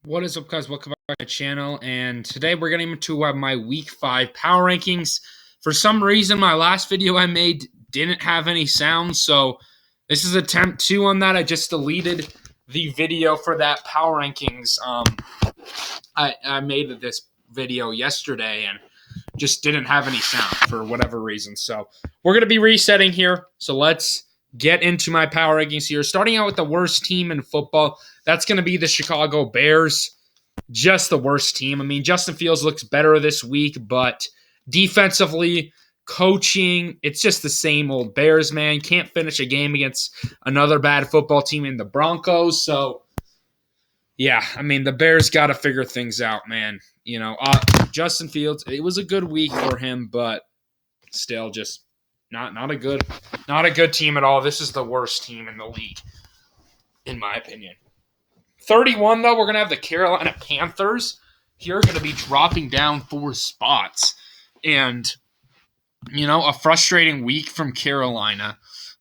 What is up, guys? Welcome back to my channel. And today we're getting into my Week 5 power rankings. For some reason, my last video I made didn't have any sound, so this is attempt 2 on that. I just deleted the video for that power rankings. I made this video yesterday and just didn't have any sound for whatever reason. So we're going to be resetting here. So let's get into my power rankings here. Starting out with the worst team in football. That's going to be the Chicago Bears. Just the worst team. I mean, Justin Fields looks better this week, but defensively, coaching, it's just the same old Bears, man. Can't finish a game against another bad football team in the Broncos. So, yeah, I mean, the Bears got to figure things out, man. Justin Fields, it was a good week for him, but still just not a good team at all. This is the worst team in the league, in my opinion. 31, though, we're going to have the Carolina Panthers. Here going to be dropping down 4 spots. And, a frustrating week from Carolina.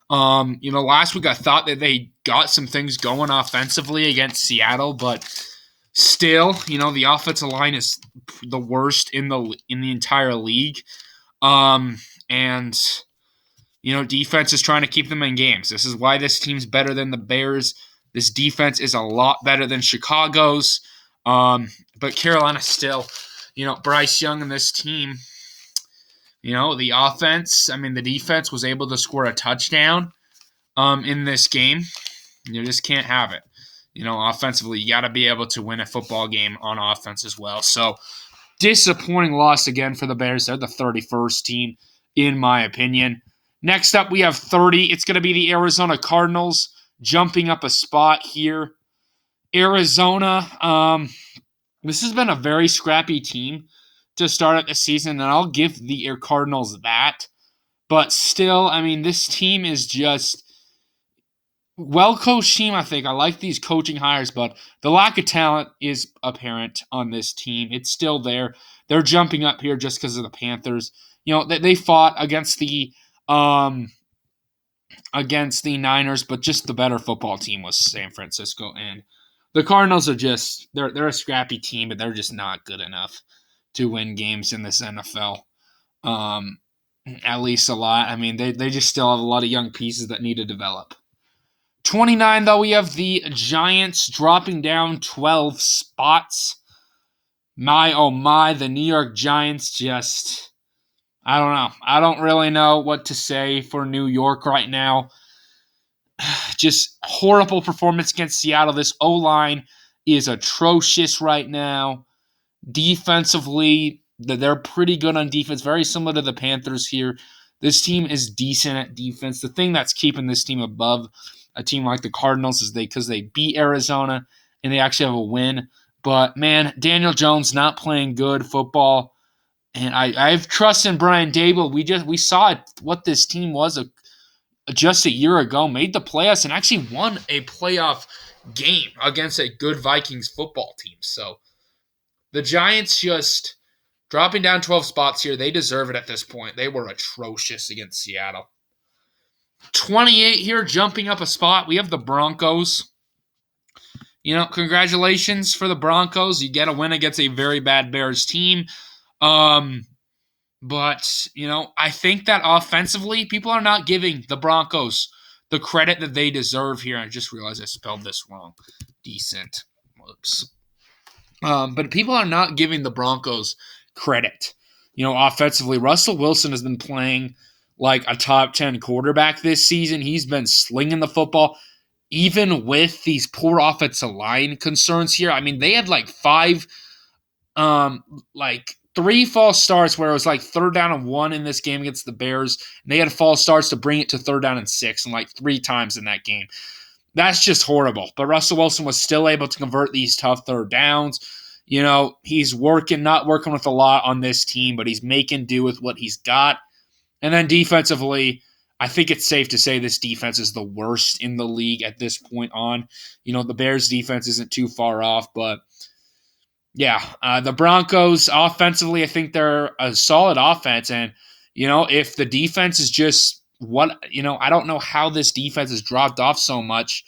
Last week I thought that they got some things going offensively against Seattle, but still, the offensive line is the worst in the entire league. Defense is trying to keep them in games. This is why this team's better than the Bears. This defense is a lot better than Chicago's. But Carolina still, Bryce Young and this team, the offense, the defense was able to score a touchdown in this game. You just can't have it. Offensively, you got to be able to win a football game on offense as well. So, disappointing loss again for the Bears. They're the 31st team, in my opinion. Next up, we have 30. It's going to be the Arizona Cardinals. Jumping up a spot here. Arizona, this has been a very scrappy team to start out the season, and I'll give the Air Cardinals that. But still, this team is just well-coached team, I think. I like these coaching hires, but the lack of talent is apparent on this team. It's still there. They're jumping up here just because of the Panthers. They fought against the Niners, but just the better football team was San Francisco. And the Cardinals are just, they're a scrappy team, but they're just not good enough to win games in this NFL. At least a lot. They just still have a lot of young pieces that need to develop. 29, though, we have the Giants dropping down 12 spots. My, oh my, the New York Giants just... I don't know. I don't really know what to say for New York right now. Just horrible performance against Seattle. This O-line is atrocious right now. Defensively, they're pretty good on defense. Very similar to the Panthers here. This team is decent at defense. The thing that's keeping this team above a team like the Cardinals is because they beat Arizona and they actually have a win. But, man, Daniel Jones not playing good football. And I have trust in Brian Daboll. We saw what this team was just a year ago, made the playoffs, and actually won a playoff game against a good Vikings football team. So the Giants just dropping down 12 spots here. They deserve it at this point. They were atrocious against Seattle. 28 here, jumping up a spot. We have the Broncos. Congratulations for the Broncos. You get a win against a very bad Bears team. But I think that offensively, people are not giving the Broncos the credit that they deserve here. I just realized I spelled this wrong. Decent. Whoops. But people are not giving the Broncos credit. Offensively, Russell Wilson has been playing like a top 10 quarterback this season. He's been slinging the football, even with these poor offensive line concerns here. They had like 3 false starts where it was like 3rd down and 1 in this game against the Bears. And they had false starts to bring it to 3rd down and 6 and like 3 times in that game. That's just horrible. But Russell Wilson was still able to convert these tough 3rd downs. He's not working with a lot on this team, but he's making do with what he's got. And then defensively, I think it's safe to say this defense is the worst in the league at this point on. The Bears defense isn't too far off, but yeah, the Broncos offensively, I think they're a solid offense. And, if the defense is just I don't know how this defense has dropped off so much.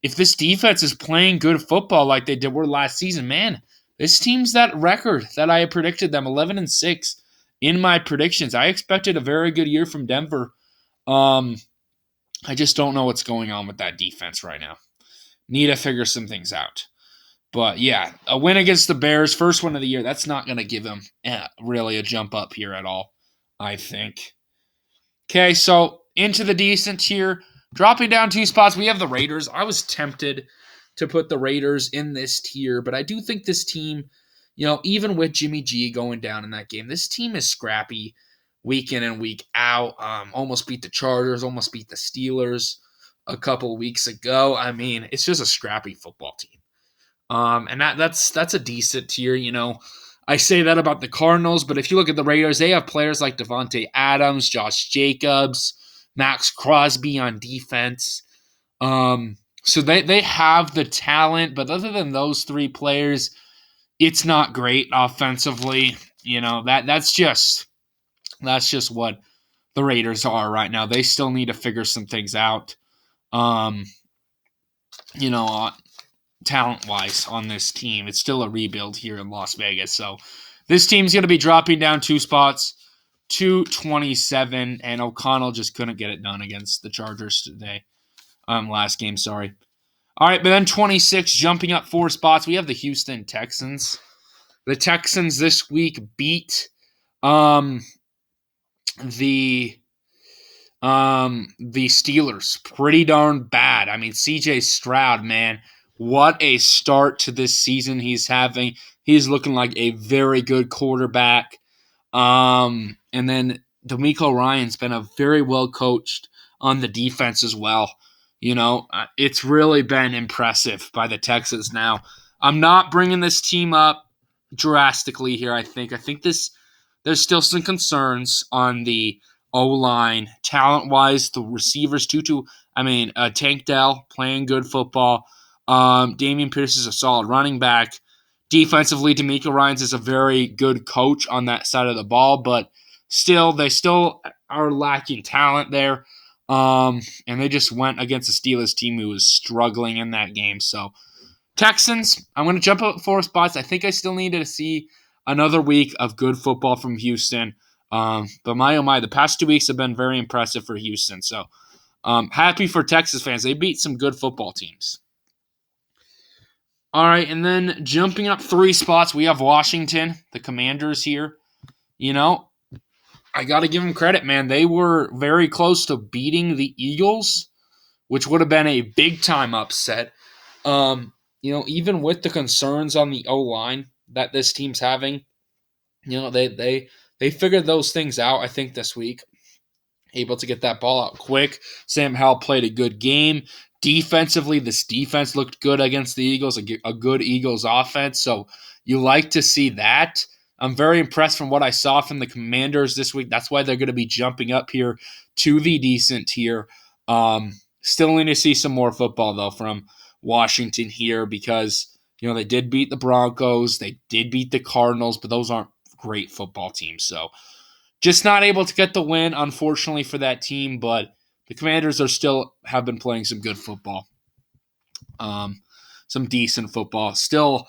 if this defense is playing good football like they were last season, man, this team's that record that I had predicted them, 11-6 in my predictions. I expected a very good year from Denver. I just don't know what's going on with that defense right now. Need to figure some things out. But yeah, a win against the Bears, first win of the year, that's not going to give them really a jump up here at all, I think. Okay, so into the decent tier, dropping down 2 spots, we have the Raiders. I was tempted to put the Raiders in this tier, but I do think this team, even with Jimmy G going down in that game, this team is scrappy week in and week out. Almost beat the Chargers, almost beat the Steelers a couple weeks ago. I mean, it's just a scrappy football team. And that's a decent tier, I say that about the Cardinals, but if you look at the Raiders, they have players like Devontae Adams, Josh Jacobs, Max Crosby on defense. So they have the talent, but other than those 3 players, it's not great offensively. That's just what the Raiders are right now. They still need to figure some things out. Talent-wise on this team. It's still a rebuild here in Las Vegas. So this team's going to be dropping down 2 spots, 227, and O'Connell just couldn't get it done against the Chargers today. Last game, sorry. All right, but then 26, jumping up 4 spots, we have the Houston Texans. The Texans this week beat the Steelers pretty darn bad. I mean, CJ Stroud, man, what a start to this season he's having. He's looking like a very good quarterback. And then DeMeco Ryans been a very well coached on the defense as well. It's really been impressive by the Texans now. I'm not bringing this team up drastically here, I think. There's still some concerns on the O-line. Talent-wise, the receivers, Tank Dell playing good football. Damian Pierce is a solid running back. Defensively, DeMeco Ryans is a very good coach on that side of the ball, but they still are lacking talent there. And they just went against a Steelers team who was struggling in that game. So, Texans, I'm going to jump up 4 spots. I think I still need to see another week of good football from Houston. But my, oh my, the past 2 weeks have been very impressive for Houston. So, happy for Texas fans. They beat some good football teams. All right, and then jumping up 3 spots, we have Washington, the Commanders here. I got to give them credit, man. They were very close to beating the Eagles, which would have been a big-time upset. Even with the concerns on the O-line that this team's having, they figured those things out, I think, this week. Able to get that ball out quick. Sam Howell played a good game. Defensively, this defense looked good against the Eagles, a good Eagles offense. So you like to see that. I'm very impressed from what I saw from the Commanders this week. That's why they're going to be jumping up here to the decent tier. Still need to see some more football, though, from Washington here because, they did beat the Broncos. They did beat the Cardinals, but those aren't great football teams. So just not able to get the win, unfortunately, for that team, but the Commanders have been playing some good football. Some decent football. Still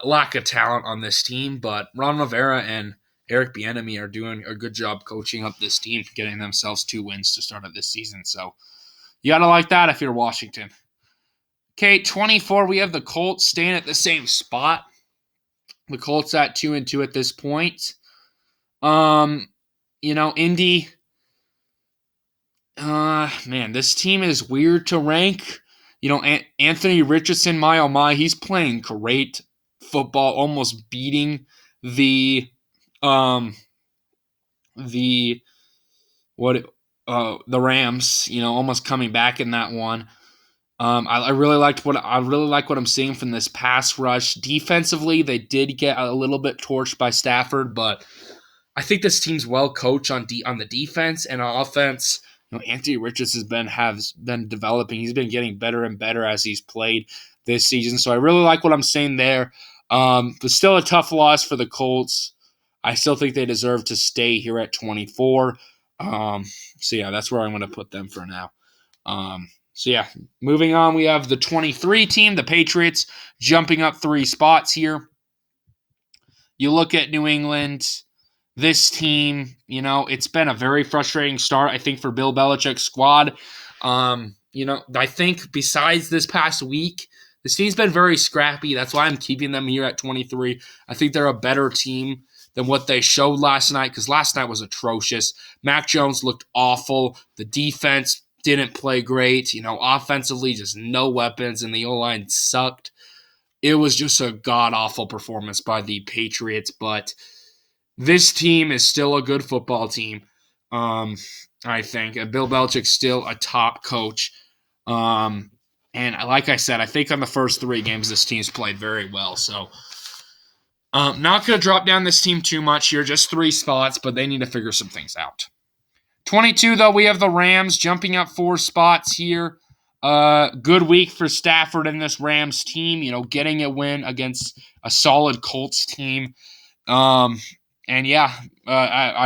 lack of talent on this team, but Ron Rivera and Eric Bieniemy are doing a good job coaching up this team, getting themselves 2 wins to start of this season. So you got to like that if you're Washington. Okay, 24, we have the Colts staying at the same spot. The Colts at 2-2 at this point. Indy, man, this team is weird to rank. Anthony Richardson, my, he's playing great football, almost beating the Rams, almost coming back in that one. I really like what I'm seeing from this pass rush. Defensively, they did get a little bit torched by Stafford, but I think this team's well coached on the defense and on offense. Anthony Richardson has been developing. He's been getting better and better as he's played this season. So I really like what I'm saying there. But still a tough loss for the Colts. I still think they deserve to stay here at 24. So yeah, that's where I'm going to put them for now. So, yeah, moving on, we have the 23 team, the Patriots, jumping up 3 spots here. You look at New England, this team, it's been a very frustrating start, I think, for Bill Belichick's squad. I think besides this past week, this team's been very scrappy. That's why I'm keeping them here at 23. I think they're a better team than what they showed last night, because last night was atrocious. Mac Jones looked awful. The defense didn't play great. Offensively, just no weapons, and the O-line sucked. It was just a god-awful performance by the Patriots, but this team is still a good football team, I think. And Bill Belichick's still a top coach. And like I said, I think on the first 3 games, this team's played very well. So, not going to drop down this team too much here, just 3 spots, but they need to figure some things out. 22, though, we have the Rams jumping up 4 spots here. Good week for Stafford and this Rams team, getting a win against a solid Colts team. I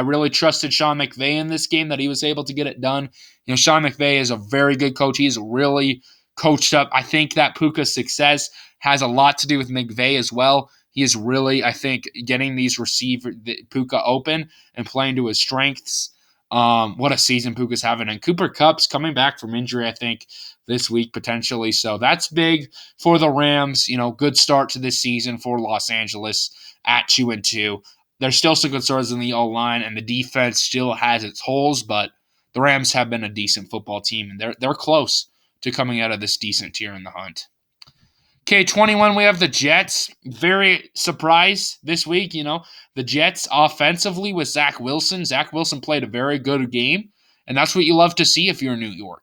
really trusted Sean McVay in this game, that he was able to get it done. Sean McVay is a very good coach. He's really coached up. I think that Puka's success has a lot to do with McVay as well. He is really, I think, getting these Puka open and playing to his strengths. What a season Puka's having. And Cooper Kupp's coming back from injury, I think, this week potentially. So that's big for the Rams. Good start to this season for Los Angeles at 2-2. There's still some concerns in the O-line, and the defense still has its holes, but the Rams have been a decent football team, and they're close to coming out of this decent tier in the hunt. Okay, 21, we have the Jets. Very surprised this week, The Jets offensively with Zach Wilson. Zach Wilson played a very good game, and that's what you love to see if you're in New York.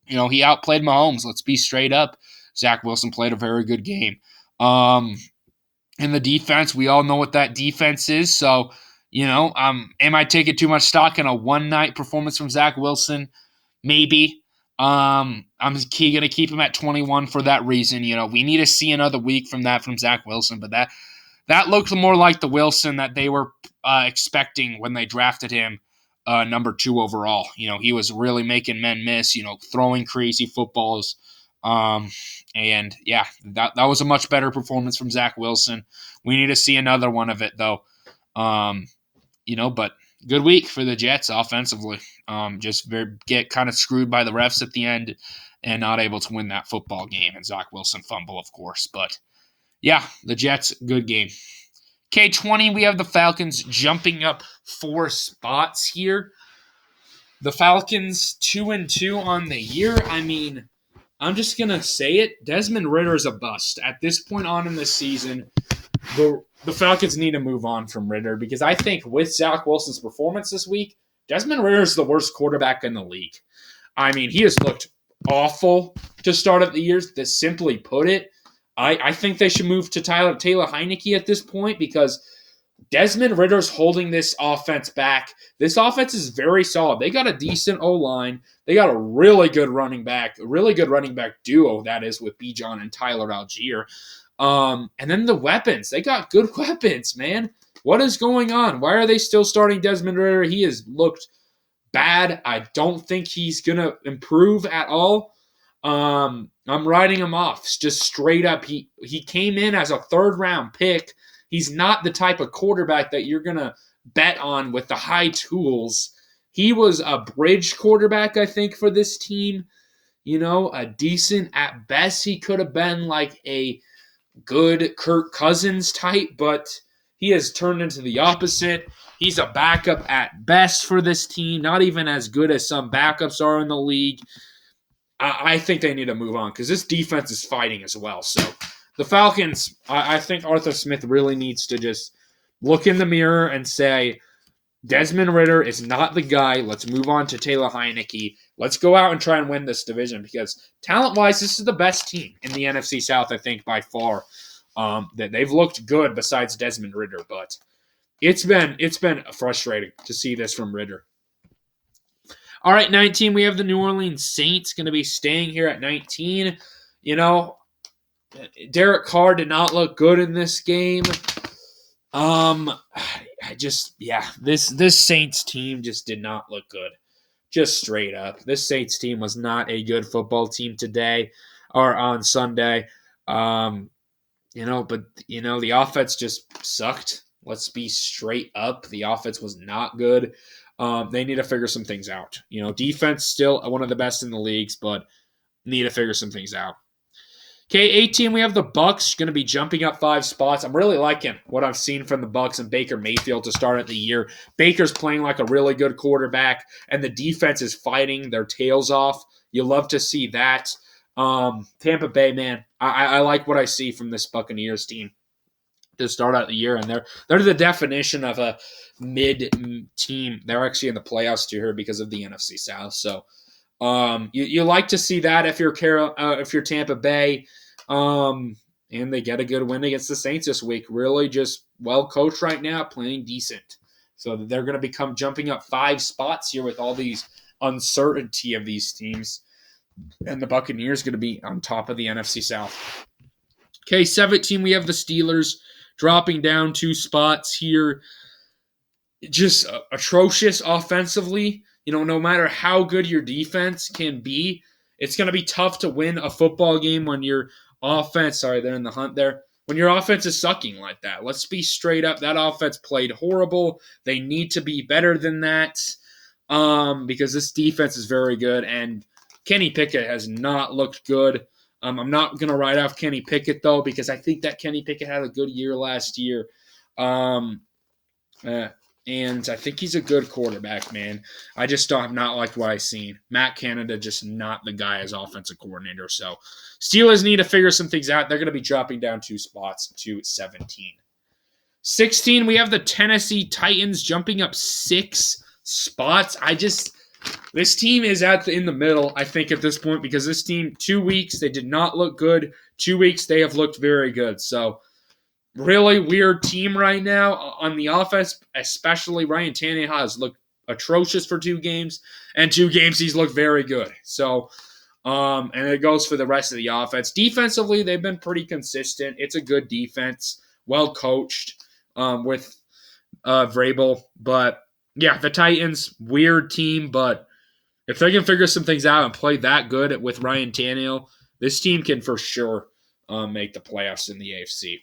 He outplayed Mahomes. Let's be straight up. Zach Wilson played a very good game. In the defense, we all know what that defense is. So, am I taking too much stock in a one-night performance from Zach Wilson? Maybe. I'm going to keep him at 21 for that reason. We need to see another week from Zach Wilson, but that looked more like the Wilson that they were expecting when they drafted him number 2 overall. He was really making men miss, throwing crazy footballs. That was a much better performance from Zach Wilson. We need to see another one of it, though. But good week for the Jets offensively. Get kind of screwed by the refs at the end and not able to win that football game. And Zach Wilson fumble, of course. But, yeah, the Jets, good game. Okay, 20, we have the Falcons jumping up 4 spots here. The Falcons 2-2 on the year. I mean, I'm just going to say it. Desmond Ridder is a bust. At this point on in the season, the Falcons need to move on from Ridder, because I think with Zach Wilson's performance this week, Desmond Ridder is the worst quarterback in the league. I mean, he has looked awful to start of the year, to simply put it. I think they should move to Taylor Heinicke at this point, because Desmond Ridder's holding this offense back. This offense is very solid. They got a decent O-line. They got a really good running back duo, that is, with Bijan and Tyler Algier. And then the weapons. They got good weapons, man. What is going on? Why are they still starting Desmond Ridder? He has looked bad. I don't think he's going to improve at all. I'm writing him off just straight up. He came in as a 3rd-round pick. He's not the type of quarterback that you're going to bet on with the high tools. He was a bridge quarterback, I think, for this team. A decent, at best, he could have been like a good Kirk Cousins type, but he has turned into the opposite. He's a backup at best for this team, not even as good as some backups are in the league. I think they need to move on, because this defense is fighting as well. So the Falcons, I think Arthur Smith really needs to just look in the mirror and say, Desmond Ridder is not the guy. Let's move on to Taylor Heinicke. Let's go out and try and win this division, because talent-wise, this is the best team in the NFC South, I think, by far. That they've looked good besides Desmond Ridder, but it's been frustrating to see this from Ridder. All right, 19, we have the New Orleans Saints going to be staying here at 19. Derek Carr did not look good in this game. This Saints team just did not look good. Just straight up. This Saints team was not a good football team today or on Sunday. But the offense just sucked. Let's be straight up. The offense was not good. They need to figure some things out. Defense still one of the best in the leagues, but need to figure some things out. Okay, 18, we have the Bucs going to be jumping up 5 spots. I'm really liking what I've seen from the Bucs and Baker Mayfield to start at the year. Baker's playing like a really good quarterback, and the defense is fighting their tails off. You love to see that. Tampa Bay, man, I like what I see from this Buccaneers team to start out the year, and they're the definition of a mid team. They're actually in the playoffs too here because of the NFC South. So you like to see that if you're Tampa Bay, and they get a good win against the Saints this week. Really, just well coached right now, playing decent. So they're going to become jumping up 5 spots here with all these uncertainty of these teams, and the Buccaneers going to be on top of the NFC South. Okay, 17, we have the Steelers dropping down 2 spots here. Just atrocious offensively. No matter how good your defense can be, it's going to be tough to win a football game when your offense, they're in the hunt there, when your offense is sucking like that. Let's be straight up. That offense played horrible. They need to be better than that because this defense is very good, and Kenny Pickett has not looked good. I'm not going to write off Kenny Pickett, though, because I think that Kenny Pickett had a good year last year. And I think he's a good quarterback, man. I just have not liked what I've seen. Matt Canada just not the guy as offensive coordinator. So Steelers need to figure some things out. They're going to be dropping down 2 spots to 17. 16, we have the Tennessee Titans jumping up 6 spots. This team is in the middle, I think, at this point, because this team, 2 weeks, they did not look good. 2 weeks, they have looked very good. So really weird team right now on the offense, especially Ryan Tannehill has looked atrocious for 2 games, and 2 games he's looked very good. So, and it goes for the rest of the offense. Defensively, they've been pretty consistent. It's a good defense, well coached with Vrabel. But yeah, the Titans, weird team, but if they can figure some things out and play that good with Ryan Tannehill, this team can for sure make the playoffs in the AFC.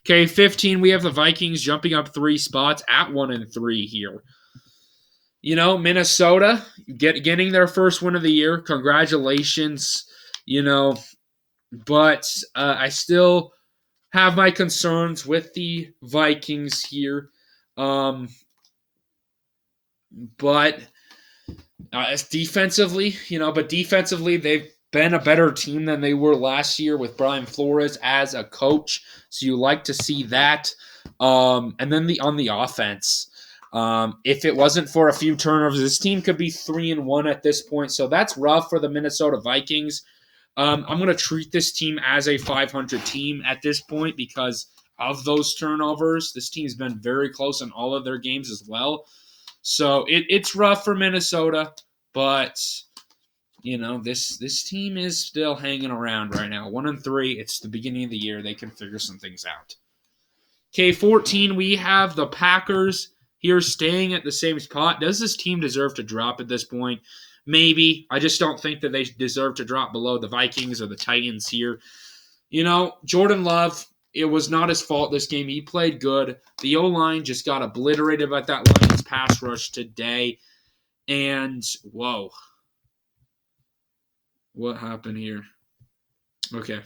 Okay, 15, we have the Vikings jumping up 3 spots at 1-3 here. Minnesota getting their first win of the year. Congratulations, but I still have my concerns with the Vikings here. But defensively, they've been a better team than they were last year with Brian Flores as a coach. So you like to see that. And then on the offense, if it wasn't for a few turnovers, this team could be 3-1 at this point. So that's rough for the Minnesota Vikings. I'm going to treat this team as a 500 team at this point because of those turnovers. This team's been very close in all of their games as well. So it's rough for Minnesota, but this team is still hanging around right now. 1-3. It's the beginning of the year. They can figure some things out. Okay, 14. We have the Packers here staying at the same spot. Does this team deserve to drop at this point? Maybe. I just don't think that they deserve to drop below the Vikings or the Titans here. Jordan Love, it was not his fault this game. He played good. The O-line just got obliterated by that Lions pass rush today. And, whoa. What happened here? Okay.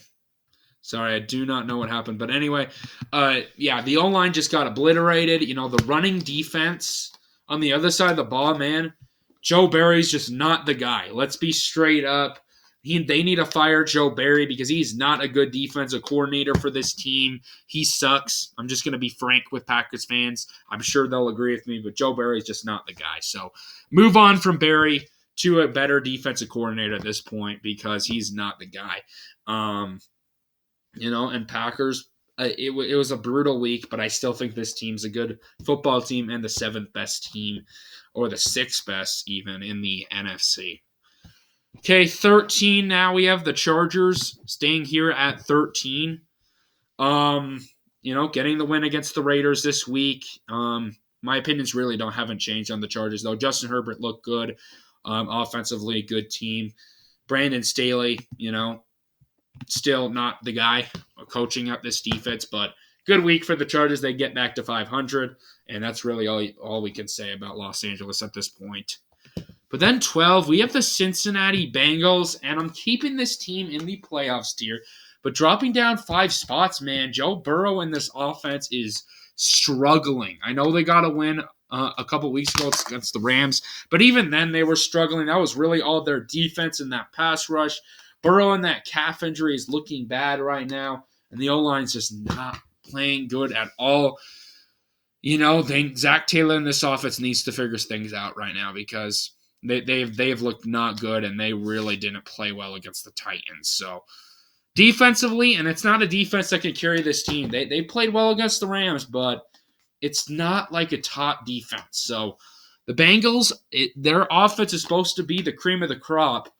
Sorry, I do not know what happened. But anyway, the O-line just got obliterated. The running defense on the other side of the ball, man, Joe Barry's just not the guy. Let's be straight up. They need to fire Joe Barry because he's not a good defensive coordinator for this team. He sucks. I'm just going to be frank with Packers fans. I'm sure they'll agree with me, but Joe Barry's just not the guy. So move on from Barry to a better defensive coordinator at this point because he's not the guy. And Packers, it was a brutal week, but I still think this team's a good football team and the 7th best team, or the 6th best even, in the NFC. Okay, 13, now we have the Chargers staying here at 13. Getting the win against the Raiders this week. my opinions really haven't changed on the Chargers, though. Justin Herbert looked good. Offensively, good team. Brandon Staley, still not the guy coaching up this defense, but good week for the Chargers. They get back to 500, and that's really all we can say about Los Angeles at this point. But then 12, we have the Cincinnati Bengals, and I'm keeping this team in the playoffs tier, but dropping down 5 spots, man. Joe Burrow in this offense is struggling. I know they got a win a couple weeks ago against the Rams, but even then they were struggling. That was really all their defense and that pass rush. Burrow and that calf injury is looking bad right now, and the O-line's just not playing good at all. Zach Taylor in this offense needs to figure things out right now because they've looked not good, and they really didn't play well against the Titans. So defensively, and it's not a defense that can carry this team. They played well against the Rams, but it's not like a top defense. So the Bengals, their offense is supposed to be the cream of the crop,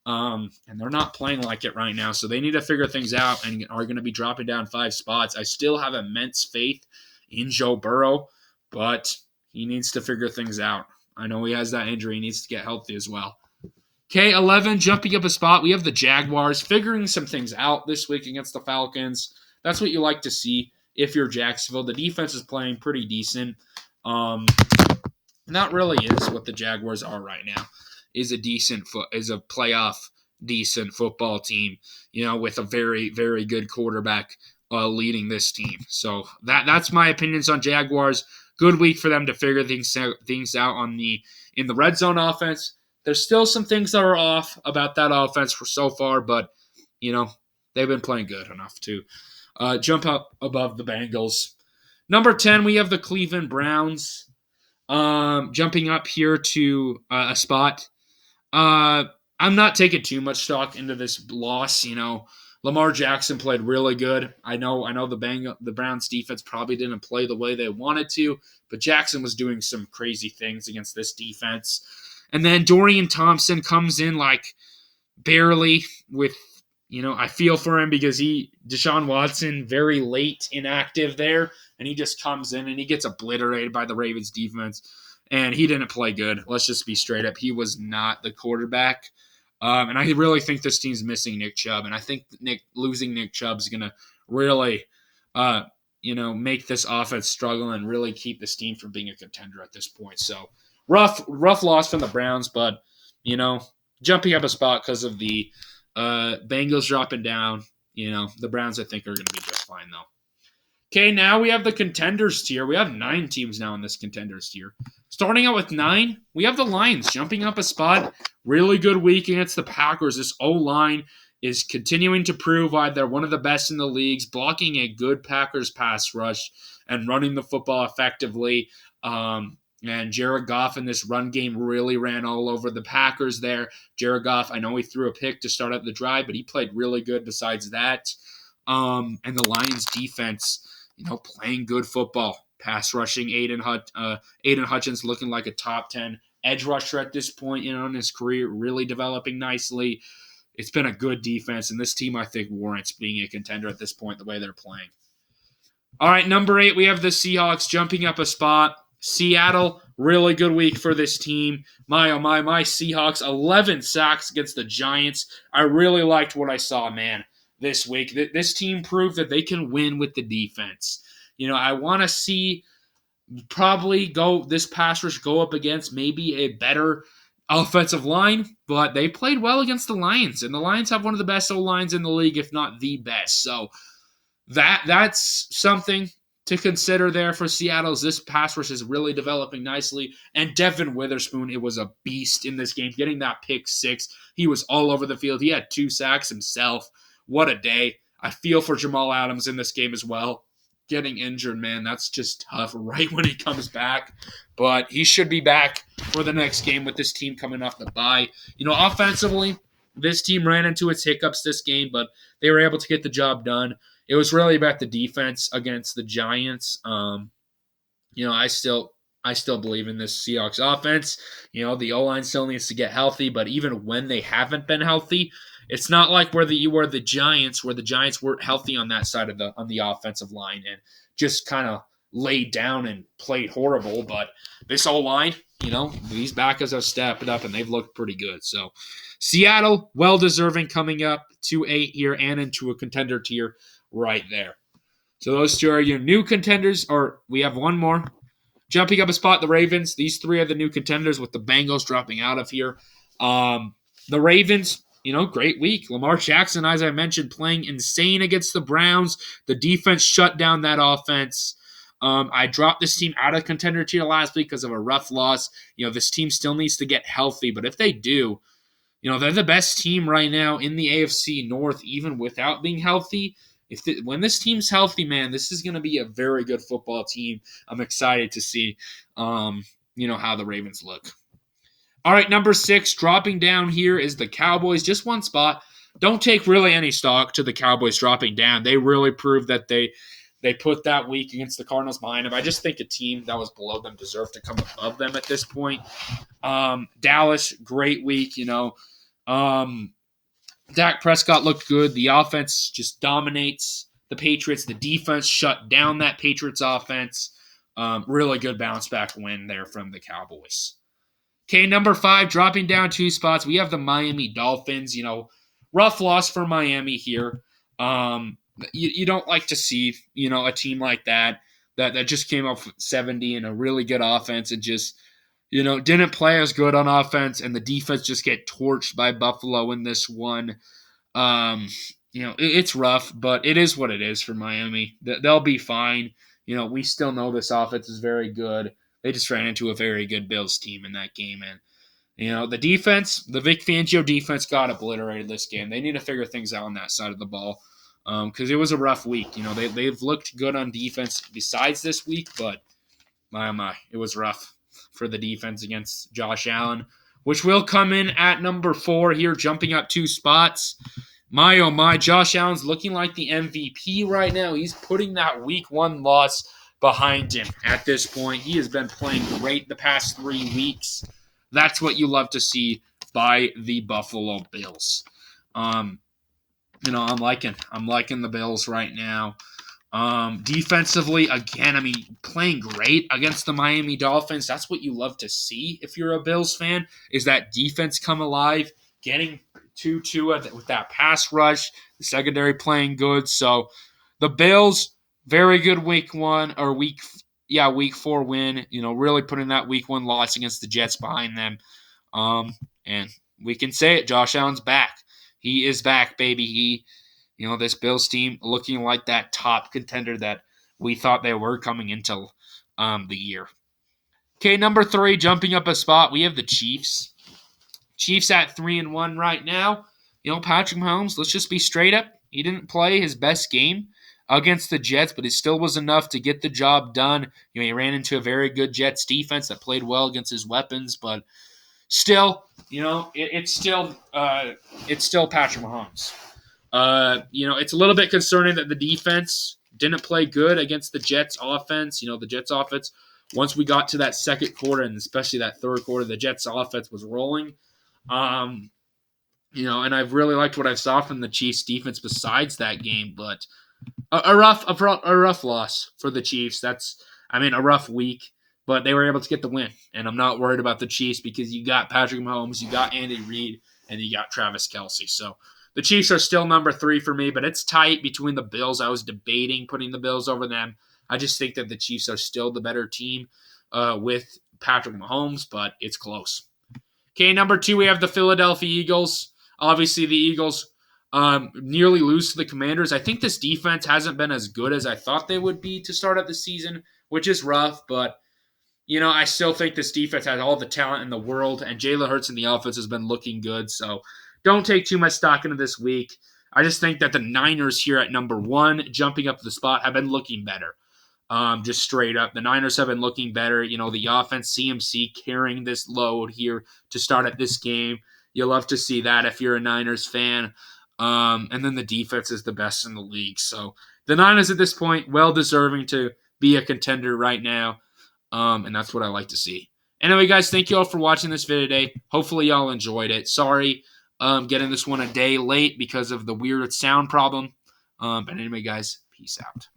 and they're not playing like it right now. So they need to figure things out and are going to be dropping down 5 spots. I still have immense faith in Joe Burrow, but he needs to figure things out. I know he has that injury. He needs to get healthy as well. Okay, 11, jumping up a spot, we have the Jaguars figuring some things out this week against the Falcons. That's what you like to see if you're Jacksonville. The defense is playing pretty decent. That really is what the Jaguars are right now, is a playoff decent football team, with a very, very good quarterback leading this team. So that's my opinions on Jaguars. Good week for them to figure things out in the red zone offense. There's still some things that are off about that offense for so far, but, they've been playing good enough to jump up above the Bengals. Number 10, we have the Cleveland Browns jumping up here to a spot. I'm not taking too much stock into this loss. Lamar Jackson played really good. I know the Browns defense probably didn't play the way they wanted to, but Jackson was doing some crazy things against this defense. And then Dorian Thompson comes in like barely with, I feel for him because Deshaun Watson, very late inactive there, and he just comes in and he gets obliterated by the Ravens defense, and he didn't play good. Let's just be straight up. He was not the quarterback. And I really think this team's missing Nick Chubb, and I think losing Nick Chubb is going to really, make this offense struggle and really keep this team from being a contender at this point. So rough loss from the Browns, but, jumping up a spot because of the Bengals dropping down. The Browns, I think, are going to be just fine, though. Okay, now we have the contenders tier. We have 9 teams now in this contenders tier. Starting out with 9, we have the Lions jumping up a spot. Really good week against the Packers. This O-line is continuing to prove why they're one of the best in the leagues, blocking a good Packers pass rush and running the football effectively. And Jared Goff in this run game really ran all over the Packers there. Jared Goff, I know he threw a pick to start up the drive, but he played really good besides that. And the Lions defense, playing good football. Pass rushing, Aiden Hutchins looking like a top 10 edge rusher at this point in his career, really developing nicely. It's been a good defense, and this team, I think, warrants being a contender at this point the way they're playing. All right, number 8, we have the Seahawks jumping up a spot. Seattle, really good week for this team. My Seahawks, 11 sacks against the Giants. I really liked what I saw, man, this week. This team proved that they can win with the defense. I want to see probably this pass rush go up against maybe a better offensive line, but they played well against the Lions, and the Lions have one of the best O-lines in the league, if not the best. So that's something to consider there for Seattle. This pass rush is really developing nicely, and Devin Witherspoon, it was a beast in this game, getting that pick 6. He was all over the field. He had 2 sacks himself. What a day. I feel for Jamal Adams in this game as well. Getting injured, man, that's just tough right when he comes back. But he should be back for the next game with this team coming off the bye. Offensively, this team ran into its hiccups this game, but they were able to get the job done. It was really about the defense against the Giants. I still believe in this Seahawks offense. The O-line still needs to get healthy, but even when they haven't been healthy, it's not like where the Giants weren't healthy on that side on the offensive line and just kind of laid down and played horrible, but this O-line, these backups have stepped up and they've looked pretty good. So Seattle, well-deserving coming up to 8 here and into a contender tier right there. So those two are your new contenders, or we have one more. Jumping up a spot, the Ravens. These three are the new contenders with the Bengals dropping out of here. The Ravens, great week. Lamar Jackson, as I mentioned, playing insane against the Browns. The defense shut down that offense. I dropped this team out of contender tier last week because of a rough loss. This team still needs to get healthy, but if they do, they're the best team right now in the AFC North, even without being healthy. When this team's healthy, man, this is going to be a very good football team. I'm excited to see, how the Ravens look. All right, number 6, dropping down here is the Cowboys. Just one spot. Don't take really any stock to the Cowboys dropping down. They really proved that they put that week against the Cardinals behind them. I just think a team that was below them deserved to come above them at this point. Dallas, great week, Dak Prescott looked good. The offense just dominates the Patriots. The defense shut down that Patriots offense. Really good bounce back win there from the Cowboys. Okay, number 5, dropping down 2 spots. We have the Miami Dolphins. Rough loss for Miami here. You don't like to see, a team like that just came up with 70 and a really good offense and just, didn't play as good on offense, and the defense just get torched by Buffalo in this one. It's rough, but it is what it is for Miami. They'll be fine. We still know this offense is very good. They just ran into a very good Bills team in that game, and the defense, the Vic Fangio defense got obliterated this game. They need to figure things out on that side of the ball because it was a rough week. They've looked good on defense besides this week, but my, it was rough for the defense against Josh Allen, which will come in at number 4 here, jumping up 2 spots. My, oh my, Josh Allen's looking like the MVP right now. He's putting that week 1 loss behind him at this point. He has been playing great the past 3 weeks. That's what you love to see by the Buffalo Bills. I'm liking the Bills right now. Defensively, again, playing great against the Miami Dolphins. That's what you love to see if you're a Bills fan, is that defense come alive, getting 2-2 with that pass rush, the secondary playing good. So the Bills, very good week 4 win, really putting that week 1 loss against the Jets behind them. And we can say it, Josh Allen's back. He is back, baby. This Bills team looking like that top contender that we thought they were coming into the year. Okay, number 3, jumping up a spot, we have the Chiefs. Chiefs at 3-1 right now. Patrick Mahomes, let's just be straight up. He didn't play his best game against the Jets, but it still was enough to get the job done. He ran into a very good Jets defense that played well against his weapons, but still, it's still Patrick Mahomes. It's a little bit concerning that the defense didn't play good against the Jets offense. The Jets offense, once we got to that second quarter and especially that third quarter, the Jets offense was rolling. And I've really liked what I saw from the Chiefs defense besides that game, but a rough loss for the Chiefs. That's a rough week, but they were able to get the win. And I'm not worried about the Chiefs because you got Patrick Mahomes, you got Andy Reid, and you got Travis Kelce. So the Chiefs are still number 3 for me, but it's tight between the Bills. I was debating putting the Bills over them. I just think that the Chiefs are still the better team with Patrick Mahomes, but it's close. Okay, number 2, we have the Philadelphia Eagles. Obviously, the Eagles nearly lose to the Commanders. I think this defense hasn't been as good as I thought they would be to start out the season, which is rough, but I still think this defense has all the talent in the world, and Jalen Hurts in the offense has been looking good, so don't take too much stock into this week. I just think that the Niners here at number 1, jumping up the spot, have been looking better. Just straight up. The Niners have been looking better. The offense, CMC carrying this load here to start at this game. You'll love to see that if you're a Niners fan. And then the defense is the best in the league. So the Niners at this point, well-deserving to be a contender right now. And that's what I like to see. Anyway, guys, thank you all for watching this video today. Hopefully y'all enjoyed it. Sorry getting this one a day late because of the weird sound problem. But anyway, guys, peace out.